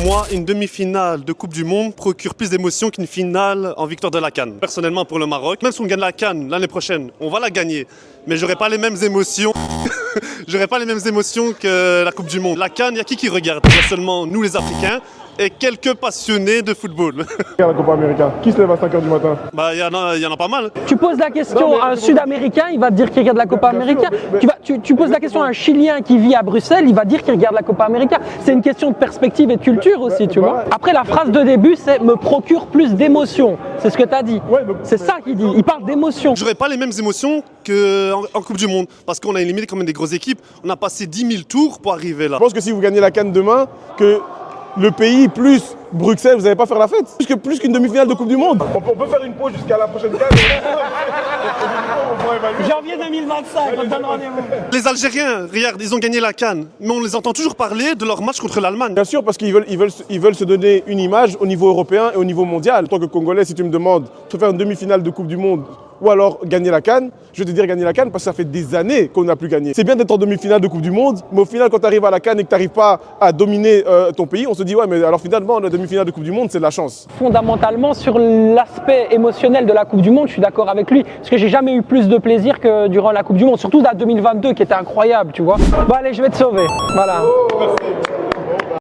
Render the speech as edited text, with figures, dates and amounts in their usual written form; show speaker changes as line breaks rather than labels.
moi, une demi-finale de Coupe du Monde procure plus d'émotions qu'une finale en victoire de la CAN. Personnellement, pour le Maroc, même si on gagne la CAN l'année prochaine, on va la gagner. Mais j'aurai pas les mêmes émotions. J'aurai pas les mêmes émotions que la Coupe du Monde. La CAN, il y a qui regarde? Il y a seulement nous les Africains et quelques passionnés de football.
La Copa América. Qui se lève à 5h du matin?
Bah, il y en a pas mal.
Tu poses la question à un Sud-Américain, il va te dire qu'il regarde la Copa América. Tu poses la question à un Chilien qui vit à Bruxelles, il va dire qu'il regarde la Copa América. C'est une question de perspective et de culture aussi, tu vois. Après, la phrase de début, c'est « me procure plus d'émotions ». C'est ce que tu as dit. C'est ça qu'il dit. Il parle d'émotions.
J'aurais pas les mêmes émotions qu'en Coupe du Monde. Parce qu'on a éliminé quand même des grosses équipes. On a passé 10 000 tours pour arriver là.
Je pense que si vous gagnez la CAN demain, que le pays plus Bruxelles, vous n'allez pas faire la fête. Plus qu'une demi-finale de Coupe du Monde. On peut faire une pause jusqu'à la prochaine CAN.
Janvier 2025, on donne rendez-vous.
Les Algériens, regarde, ils ont gagné la CAN. Mais on les entend toujours parler de leur match contre l'Allemagne.
Bien sûr, parce qu'ils veulent se donner une image au niveau européen et au niveau mondial. En tant que Congolais, si tu me demandes de faire une demi-finale de Coupe du Monde ou alors gagner la CAN, je vais te dire gagner la CAN parce que ça fait des années qu'on n'a plus gagné. C'est bien d'être en demi-finale de Coupe du Monde, mais au final, quand tu arrives à la CAN et que tu n'arrives pas à dominer ton pays, on se dit ouais, mais alors finalement, la demi-finale de Coupe du Monde, c'est de la chance.
Fondamentalement, sur l'aspect émotionnel de la Coupe du Monde, je suis d'accord avec lui. Parce que j'ai jamais eu plus de plaisir que durant la Coupe du Monde, surtout la 2022 qui était incroyable, tu vois. Bon allez, je vais te sauver. Voilà.
Merci.